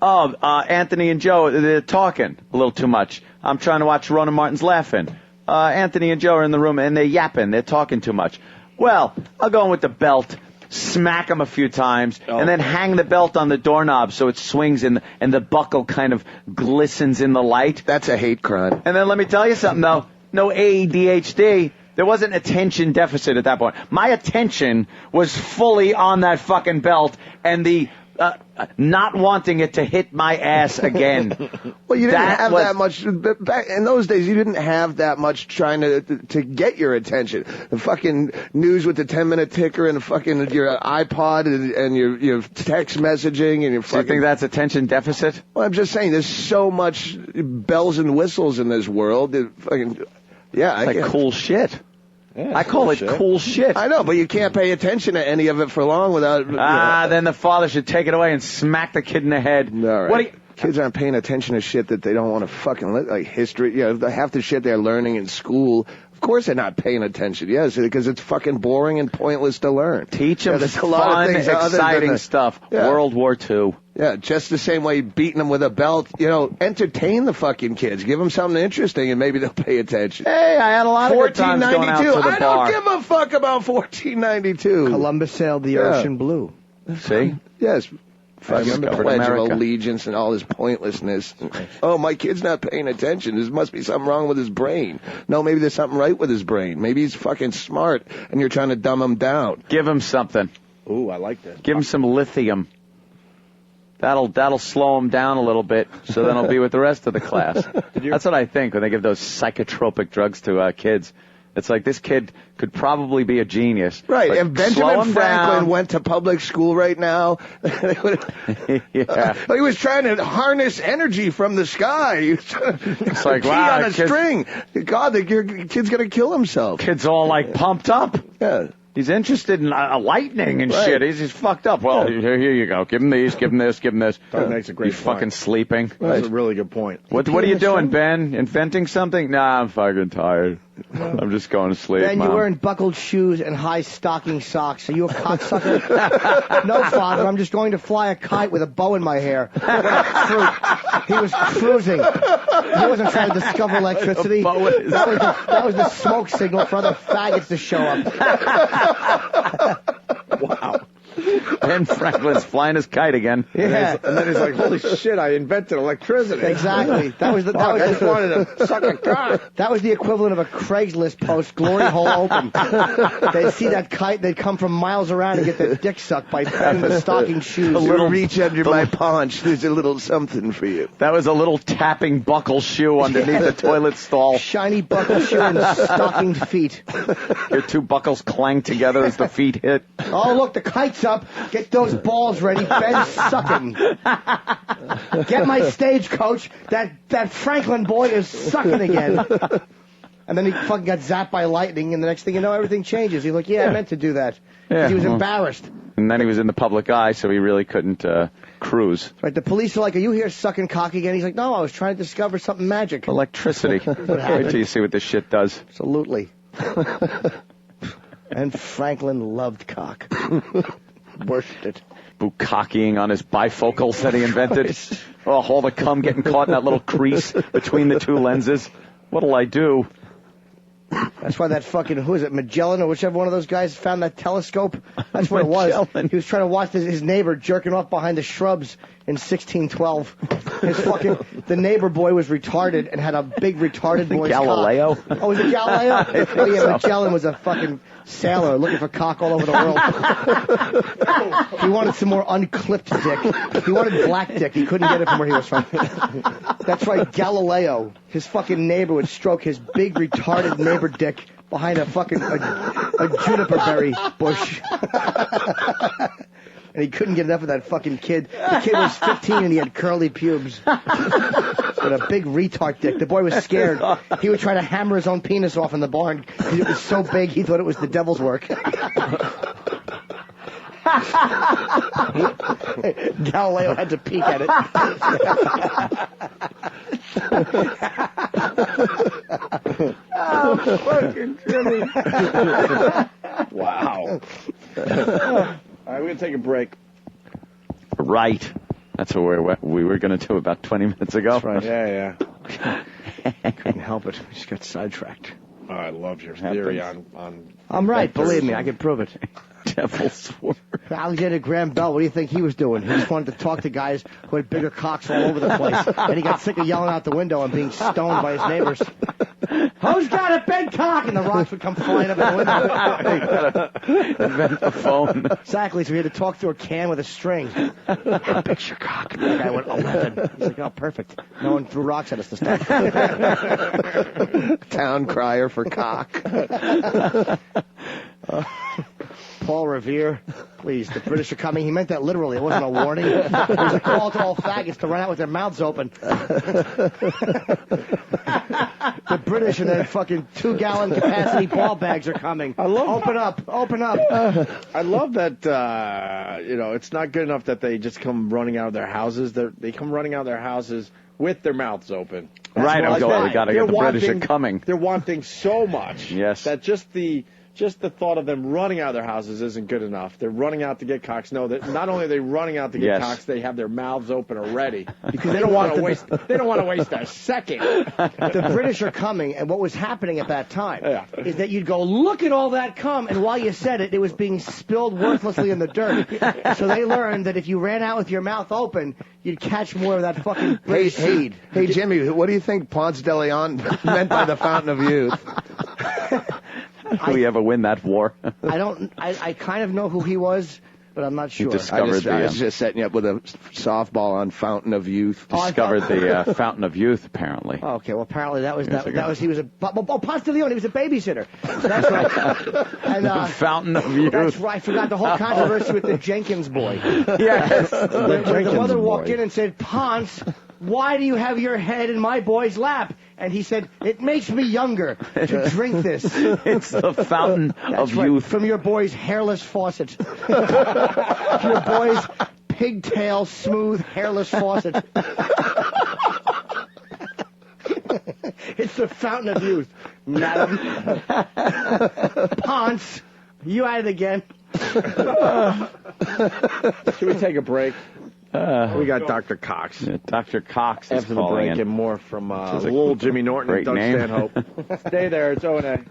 Anthony and Joe, they're talking a little too much. I'm trying to watch Ronan Martin's laughing. Anthony and Joe are in the room, and they're yapping. They're talking too much. Well, I'll go in with the belt, smack them a few times, and then hang the belt on the doorknob so it swings and the buckle kind of glistens in the light. That's a hate crime. And then let me tell you something, though. No ADHD. There wasn't attention deficit at that point. My attention was fully on that fucking belt and the not wanting it to hit my ass again. Well, you didn't have that much back in those days. You didn't have that much trying to get your attention. The fucking news with the 10-minute ticker and fucking your iPod and your text messaging and your fucking. Do you think that's attention deficit? Well, I'm just saying, there's so much bells and whistles in this world. Like cool shit. Yeah, I call it cool shit. I know, but you can't pay attention to any of it for long without. Then the father should take it away and smack the kid in the head. All right. Kids aren't paying attention to shit that they don't want to fucking like history. Half the shit they're learning in school. Of course they're not paying attention. Yes, because it's fucking boring and pointless to learn. Teach them fun, exciting stuff. Yeah. World War II. Yeah, just the same way beating them with a belt. Entertain the fucking kids. Give them something interesting, and maybe they'll pay attention. Hey, I had a lot of good times going out to the bar. I don't give a fuck about 1492. Columbus sailed the ocean blue. See? Yes. Fucking discovered Pledge America. of Allegiance and all this pointlessness. Oh, my kid's not paying attention. There must be something wrong with his brain. No, maybe there's something right with his brain. Maybe he's fucking smart, and you're trying to dumb him down. Give him something. Ooh, I like that. Give him some lithium. That'll slow him down a little bit, so then he'll be with the rest of the class. That's what I think when they give those psychotropic drugs to kids. It's like this kid could probably be a genius. Right. If Benjamin Franklin went to public school right now, yeah. He was trying to harness energy from the sky. It's like, wow, wow, on a string. God, your kid's going to kill himself. Kid's all like pumped up. Yeah. He's interested in lightning and shit. He's fucked up. Well, here you go. Give him these, give him this, give him this. Doug makes a great He's point. fucking sleeping. That's a really good point. What are you doing, Ben? Inventing something? Nah, I'm fucking tired. I'm just going to sleep, Ben, Mom. you're wearing buckled shoes and high stocking socks. Are you a cocksucker? No, Father, I'm just going to fly a kite with a bow in my hair. What a fruit. He was cruising. He wasn't trying to discover electricity. That was the smoke signal for other faggots to show up. Wow. Ben Franklin's flying his kite again. Yeah. And then he's like, holy shit, I invented electricity. Exactly. I just wanted to suck a cock. That was the equivalent of a Craigslist post, glory hole open. They'd see that kite, they'd come from miles around and get their dick sucked by Ben with stocking shoes. A little reach under my paunch. There's a little something for you. That was a little tapping buckle shoe underneath the toilet stall. Shiny buckle shoe and stockinged feet. Your two buckles clang together as the feet hit. Oh, look, the kite's up. Get those balls ready. Ben's sucking. Get my stagecoach. That Franklin boy is sucking again. And then he fucking got zapped by lightning, and the next thing you know, everything changes. He's like, I meant to do that. Yeah, He was embarrassed. And then he was in the public eye, so he really couldn't cruise. Right, the police are like, are you here sucking cock again? He's like, no, I was trying to discover something magic. Electricity. Wait till you see what this shit does. Absolutely. And Franklin loved cock. Worshipped it. Bukkake on his bifocals that he invented. Oh, all the cum getting caught in that little crease between the two lenses. What'll I do? That's why that fucking, who is it, Magellan or whichever one of those guys found that telescope? That's what it was. He was trying to watch his neighbor jerking off behind the shrubs in 1612. The neighbor boy was retarded and had a big retarded boy's Galileo? cock. Oh, was it Galileo? Oh, yeah, Magellan was a fucking sailor looking for cock all over the world. He wanted some more unclipped dick. He wanted black dick. He couldn't get it from where he was from. That's right, Galileo. His fucking neighbor would stroke his big retarded neighbor dick behind a fucking a juniper berry bush. And he couldn't get enough of that fucking kid. The kid was 15 and he had curly pubes. With a big retard dick. The boy was scared. He would try to hammer his own penis off in the barn because it was so big he thought it was the devil's work. Galileo had to peek at it. Oh, fucking Jimmy. Wow. All right, we're going to take a break. Right. That's what we were going to do about 20 minutes ago. That's right. Yeah. Couldn't help it. We just got sidetracked. Oh, I love your theory on. I'm right. Believe me, I can prove it. Devil's Work. Alexander Graham Bell, what do you think he was doing? He just wanted to talk to guys who had bigger cocks all over the place. And he got sick of yelling out the window and being stoned by his neighbors. Who's got a big cock? And the rocks would come flying up the window. Invent the phone. Exactly, so he had to talk through a can with a string. How big's your cock? And the guy went 11. He's like, oh, perfect. No one threw rocks at us this time. Town crier for cock. Paul Revere, please, the British are coming. He meant that literally. It wasn't a warning. It was a call to all faggots to run out with their mouths open. The British and their fucking 2-gallon capacity ball bags are coming. Open up. I love that, it's not good enough that they just come running out of their houses. They come running out of their houses with their mouths open. Right, we got to get the British are coming. They're wanting so much that just the thought of them running out of their houses isn't good enough. They're running out to get cocks. No, that not only are they running out to get cocks, they have their mouths open already because they don't want to waste. They don't want to waste a second. The British are coming, and what was happening at that time is that you'd go, look at all that cum, and while you said it, it was being spilled worthlessly in the dirt. So they learned that if you ran out with your mouth open, you'd catch more of that fucking British seed. Hey, Jimmy, what do you think Ponce de Leon meant by the Fountain of Youth? Did we ever win that war? I kind of know who he was, but I'm not sure. I was just setting you up with a softball on Fountain of Youth. Discovered the Fountain of Youth, apparently. Oh, okay, well, apparently that was he was a Ponce de Leon. He was a babysitter. That's right. And the Fountain of Youth. That's right. I forgot the whole controversy with the Jenkins boy. Yes, the mother walked in and said, "Ponce, why do you have your head in my boy's lap?" And he said, it makes me younger to drink this. It's the Fountain of Youth. From your boy's hairless faucet. Your boy's pigtail, smooth, hairless faucet. It's the Fountain of Youth. Madam. Ponce, you at it again. Should we take a break? We got Dr. Cox. Yeah, Dr. Cox is after the calling break in. And more from little Jimmy Norton and Doug Stanhope. Stay there. It's O&A.